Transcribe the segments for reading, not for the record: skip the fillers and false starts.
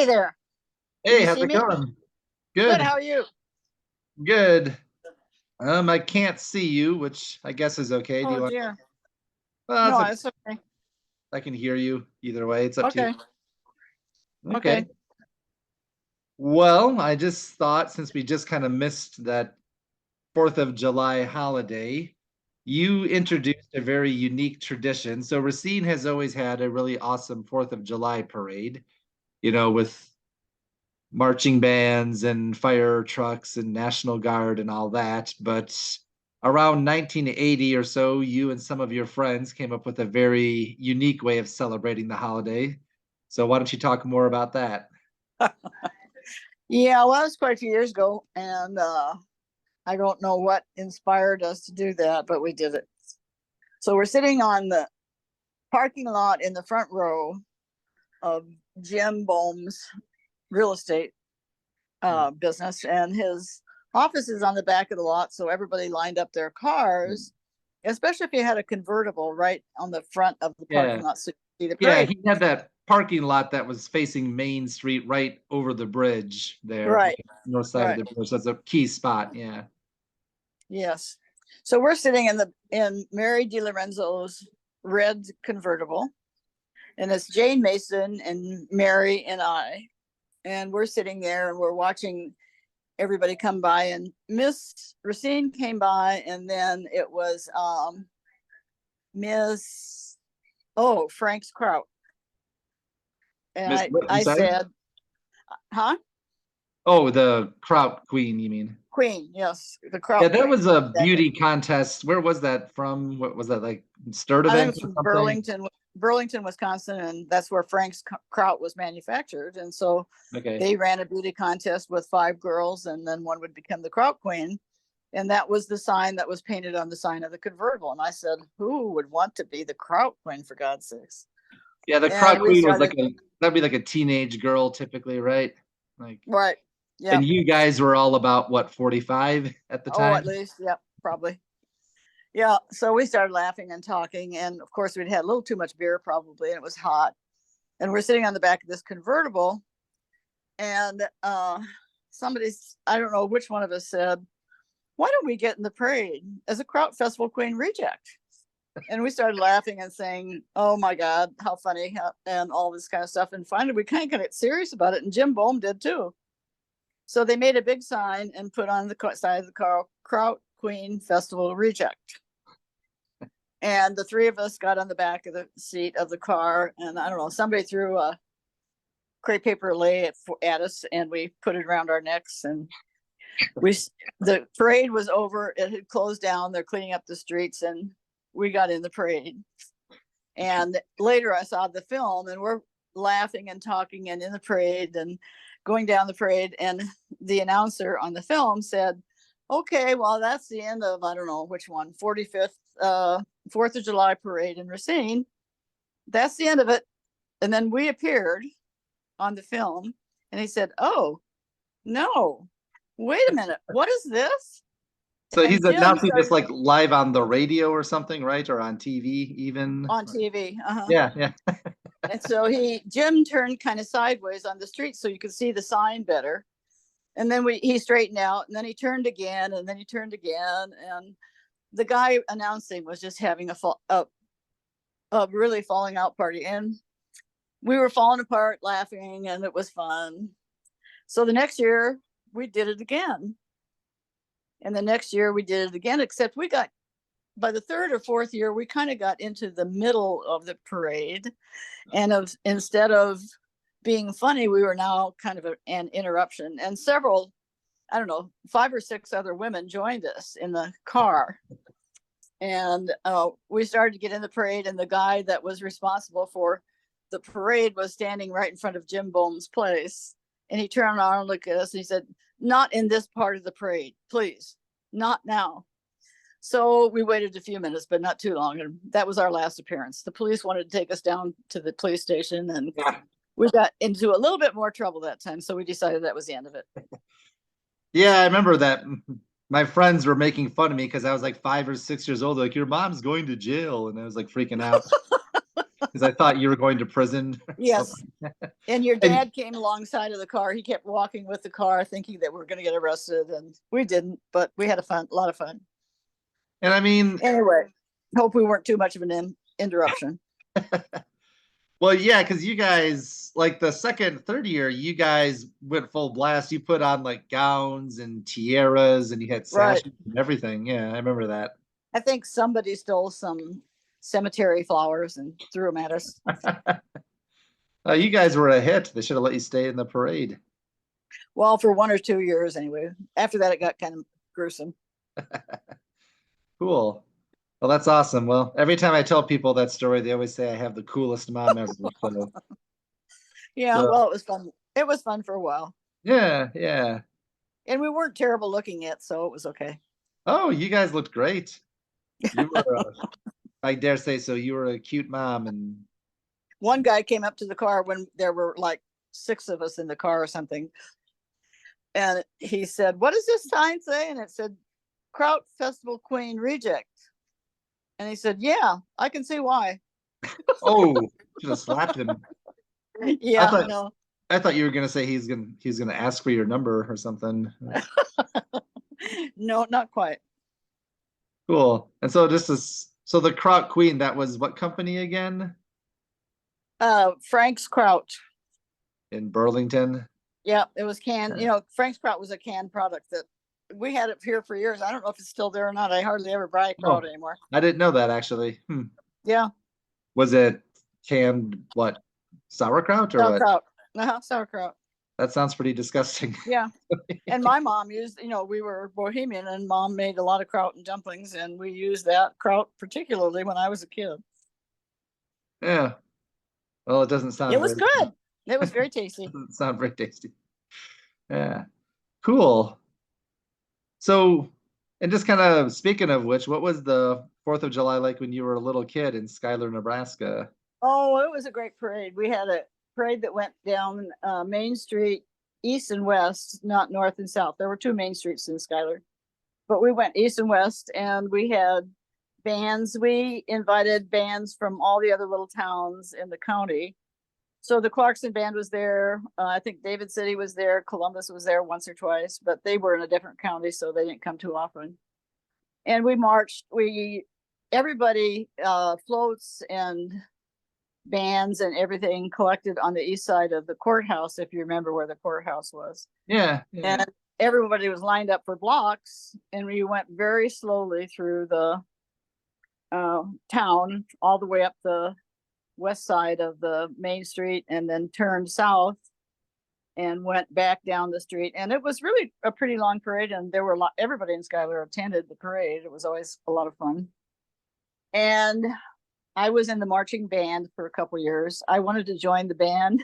Hey there. Can Hey, you how's see it me? going? Good. Good, How are you? good. I can't see you, which I guess is okay. Do you Oh want? dear. Well, No, it's okay. I can hear you either way. It's up to you. Okay. Okay. Okay. Well, I just thought since we just kind of missed that 4th of July holiday, you introduced a very unique tradition. So Racine has always had a really awesome 4th of July parade, with marching bands and fire trucks and National Guard and all that. But around 1980 or so, you and some of your friends came up with a very unique way of celebrating the holiday. So why don't you talk more about that? Yeah, well, it was quite a few years ago, and I don't know what inspired us to do that, but we did it. So we're sitting on the parking lot in the front row of Jim Bohm's real estate business, and his office is on the back of the lot. So everybody lined up their cars, especially if you had a convertible right on the front of the Yeah. parking lot, so you see the Yeah, parade. he had that parking lot that was facing Main Street right over the bridge there, Right. north side of Right. the bridge. That's a key spot. Yeah. Yes. So we're sitting in Mary DiLorenzo's red convertible, and it's Jane Mason and Mary and I, and we're sitting there and we're watching everybody come by, and Miss Racine came by, and then it was Miss Frank's Kraut, and Miss I what? I'm I sorry. said, huh? Oh, the Kraut Queen, you mean? Queen, yes, the Yeah, Kraut that Queen. was a beauty contest. Where was that from? What was that, like I think Sturdivant it's or from something? Burlington, Wisconsin, and that's where Frank's Kraut was manufactured. And so Okay. they ran a beauty contest with 5 girls, and then one would become the Kraut Queen. And that was the sign that was painted on the sign of the convertible. And I said, who would want to be the Kraut Queen, for God's sakes? Yeah, the And Kraut we Queen was started, that'd be like a teenage girl typically, right? Like, right. Yeah. and you guys were all about what, 45 at the Oh, time? at least. Yep. Probably. Yeah. So we started laughing and talking. And of course, we'd had a little too much beer, probably, and it was hot. And we're sitting on the back of this convertible, and somebody's, I don't know which one of us said, why don't we get in the parade as a Kraut Festival Queen reject? And we started laughing and saying, oh my God, how funny, and all this kind of stuff. And finally we kind of got serious about it, and Jim Bohm did too. So they made a big sign and put on the side of the car, Kraut Queen Festival reject. And the three of us got on the back of the seat of the car, and I don't know, somebody threw a crepe paper lay at us, and we put it around our necks, and the parade was over. It had closed down. They're cleaning up the streets, and we got in the parade. And later I saw the film, and we're laughing and talking and in the parade and going down the parade, and the announcer on the film said, okay, well, that's the end of, I don't know which one, 45th 4th of July parade in Racine. That's the end of it. And then we appeared on the film, and he said, oh no, wait a minute, what is this? So And he's Jim announcing this started like live on the radio or something, right? Or on TV even? on TV. Yeah, yeah. And so Jim turned kind of sideways on the street so you could see the sign better. And then he straightened out, and then he turned again, and then he turned again. And the guy announcing was just having a really falling out party. And we were falling apart laughing, and it was fun. So the next year we did it again. And the next year we did it again, except by the third or fourth year, we kind of got into the middle of the parade. And instead of being funny, we were now kind of an interruption. And several, I don't know, 5 or 6 other women joined us in the car. And we started to get in the parade, and the guy that was responsible for the parade was standing right in front of Jim Bohm's place. And he turned around and looked at us, and he said, not in this part of the parade, please, not now. So we waited a few minutes, but not too long. And that was our last appearance. The police wanted to take us down to the police station, and Yeah. we got into a little bit more trouble that time. So we decided that was the end of it. Yeah, I remember that. My friends were making fun of me because I was like 5 or 6 years old. Like, your mom's going to jail. And I was like freaking out. Because I thought you were going to prison. Or Yes. something. And your And, dad came alongside of the car. He kept walking with the car, thinking that we were going to get arrested, and we didn't. But we had a lot of fun. and I mean, Anyway, hope we weren't too much of an interruption. well, yeah, because you guys, like the second, third year, you guys went full blast. You put on like gowns and tiaras, and you had Right. sashes and everything. Yeah, I remember that. I think somebody stole some cemetery flowers and threw them at us. You guys were a hit. They should have let you stay in the parade. Well, for 1 or 2 years anyway. After that, it got kind of gruesome. Cool. Well, that's awesome. Well, every time I tell people that story, they always say I have the coolest mom ever. So, Yeah, so well, it was fun. It was fun for a while. yeah, yeah. And we weren't terrible looking yet, so it was okay. Oh, you guys looked great. You were, I dare say so. You were a cute mom, and One guy came up to the car when there were like 6 of us in the car or something. And he said, "What does this sign say?" And it said, "Kraut Festival Queen Reject." And he said, "Yeah, I can see why." oh, should have slapped him. I Yeah, thought no. I thought you were gonna say he's gonna ask for your number or something. No, not quite. Cool. And so this is so the Croc Queen. That was what company again? Frank's Kraut. In Burlington. Yeah, it was canned. Yeah. You know, Frank's Kraut was a canned product that we had it here for years. I don't know if it's still there or not. I hardly ever buy Kraut Oh, anymore. I didn't know that actually. Yeah, Was it canned what? Sauerkraut or what? sauerkraut. Sauerkraut. That sounds pretty disgusting. Yeah. And my mom used, we were Bohemian, and mom made a lot of kraut and dumplings, and we used that kraut particularly when I was a kid. Yeah. Well, it doesn't sound It was very good. It was very tasty. doesn't sound very tasty. Yeah. Cool. So, and just kind of speaking of which, what was the 4th of July like when you were a little kid in Schuyler, Nebraska? Oh, it was a great parade. We had a parade that went down Main Street, east and west, not north and south. There were 2 main streets in Schuyler, but we went east and west, and we had bands. We invited bands from all the other little towns in the county. So the Clarkson band was there. I think David City was there. Columbus was there once or twice, but they were in a different county, so they didn't come too often. And we marched. Everybody, floats and bands and everything collected on the east side of the courthouse, if you remember where the courthouse was. Yeah. And everybody was lined up for blocks, and we went very slowly through the town all the way up the west side of the main street, and then turned south and went back down the street. And it was really a pretty long parade, and there were everybody in Schuyler attended the parade. It was always a lot of fun. And I was in the marching band for a couple years. I wanted to join the band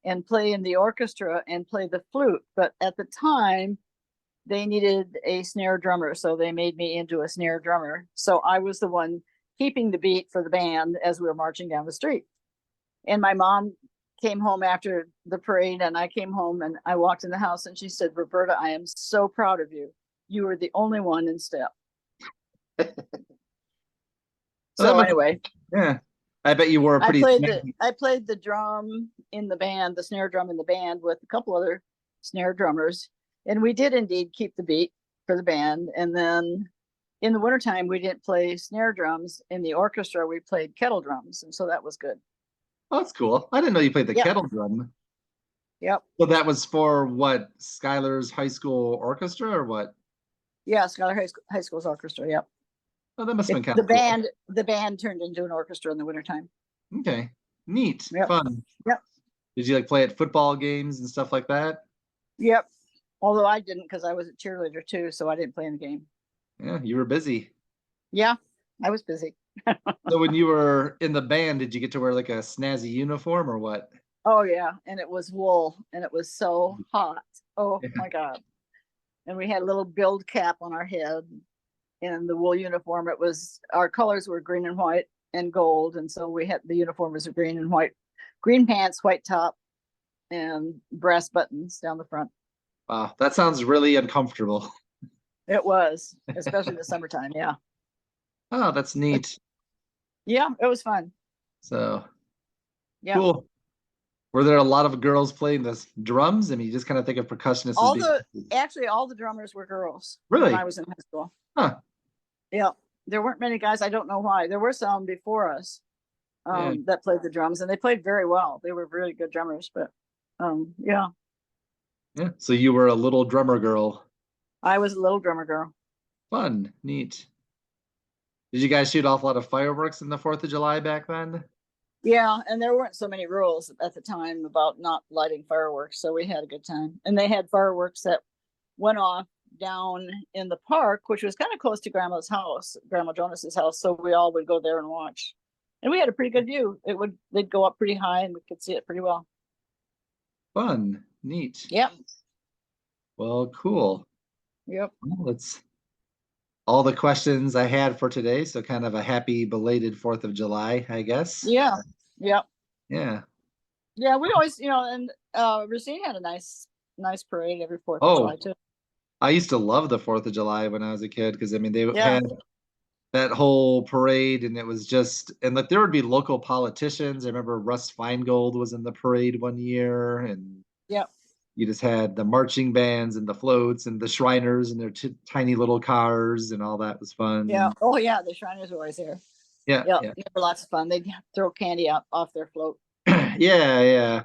and play in the orchestra and play the flute, but at the time they needed a snare drummer, so they made me into a snare drummer. So I was the one keeping the beat for the band as we were marching down the street. And my mom came home after the parade, and I came home, and I walked in the house, and she said, "Roberta, I am so proud of you. You were the only one in step." So anyway, yeah. I bet you wore a pretty I played the drum in the band, the snare drum in the band, with a couple other snare drummers. And we did indeed keep the beat for the band. And then in the wintertime, we didn't play snare drums. In the orchestra, we played kettle drums. And so that was good. Oh, that's cool. I didn't know you played the Yep. kettle drum. Yep. So that was for what? Schuyler's high school orchestra or what? Yeah, Schuyler High School's orchestra. Yep. Oh, that must have been kind of cool. The band turned into an orchestra in the wintertime. Okay. Neat. Yep. Fun. Yep. Did you like play at football games and stuff like that? Yep. Although I didn't, because I was a cheerleader too, so I didn't play in the game. Yeah, you were busy. Yeah, I was busy. So when you were in the band, did you get to wear like a snazzy uniform or what? Oh yeah, and it was wool, and it was so hot. Oh Yeah. my God. And we had a little build cap on our head, and the wool uniform, our colors were green and white and gold, and so we had the uniform was green and white, green pants, white top, and brass buttons down the front. Wow, that sounds really uncomfortable. It was, especially in the summertime. Yeah. Oh, that's neat. Yeah, it was fun. So Yeah. cool. Were there a lot of girls playing the drums? I mean, you just kind of think of percussionists as being Actually all the drummers were girls when really? I was in high school. Huh. Yeah. There weren't many guys. I don't know why. There were some before us Yeah. that played the drums, and they played very well. They were really good drummers, but yeah. Yeah. So you were a little drummer girl. I was a little drummer girl. Fun, neat. Did you guys shoot off a lot of fireworks in the 4th of July back then? Yeah, and there weren't so many rules at the time about not lighting fireworks, so we had a good time. And they had fireworks that went off down in the park, which was kind of close to Grandma's house, Grandma Jonas's house, so we all would go there and watch. And we had a pretty good view. They'd go up pretty high and we could see it pretty well. Fun, neat. Yep. Well, cool. Yep. Well, that's all the questions I had for today. So kind of a happy belated 4th of July, I guess. Yeah. Yep. Yeah. Yeah, we always, and Racine had a nice parade every 4th of Oh, July too. I used to love the 4th of July when I was a kid because I mean they Yeah. had that whole parade and it was just and like there would be local politicians. I remember Russ Feingold was in the parade one year and Yep. you just had the marching bands and the floats and the Shriners and their tiny little cars and all that was fun. Yeah. And Oh yeah, the Shriners were always there. yeah, Yep. yeah. They were lots of fun. They'd throw candy out off their float. Yeah, yeah.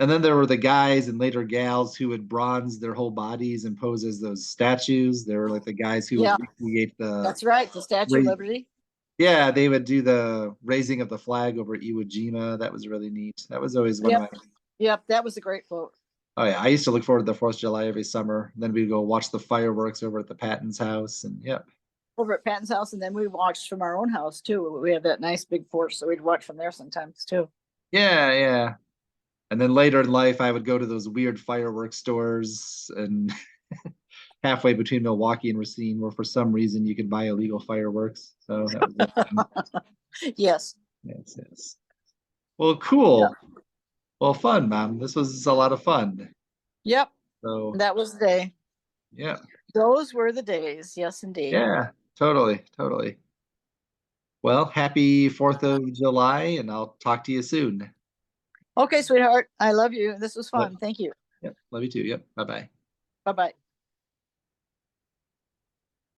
And then there were the guys and later gals who would bronze their whole bodies and pose as those statues. They were like the guys who Yeah. would recreate the That's right, the Statue of Liberty. yeah, they would do the raising of the flag over Iwo Jima. That was really neat. That was always one of my Yep, that was a great float. oh yeah, I used to look forward to the 4th of July every summer. Then we'd go watch the fireworks over at the Patton's house and yep. Over at Patton's house, and then we watched from our own house too. We have that nice big porch, so we'd watch from there sometimes too. Yeah, yeah. And then later in life, I would go to those weird fireworks stores and halfway between Milwaukee and Racine, where for some reason you could buy illegal fireworks. So that was Yes. yes, yes. Well, cool. Yeah. Well, fun, Mom. This was a lot of fun. Yep. So that was the day. Yeah. Those were the days. Yes, indeed. Yeah, totally, totally. Well, happy 4th of July, and I'll talk to you soon. Okay, sweetheart. I love you. This was fun. Yep. Thank you. Yep. Love you too. Yep. Bye-bye. Bye-bye.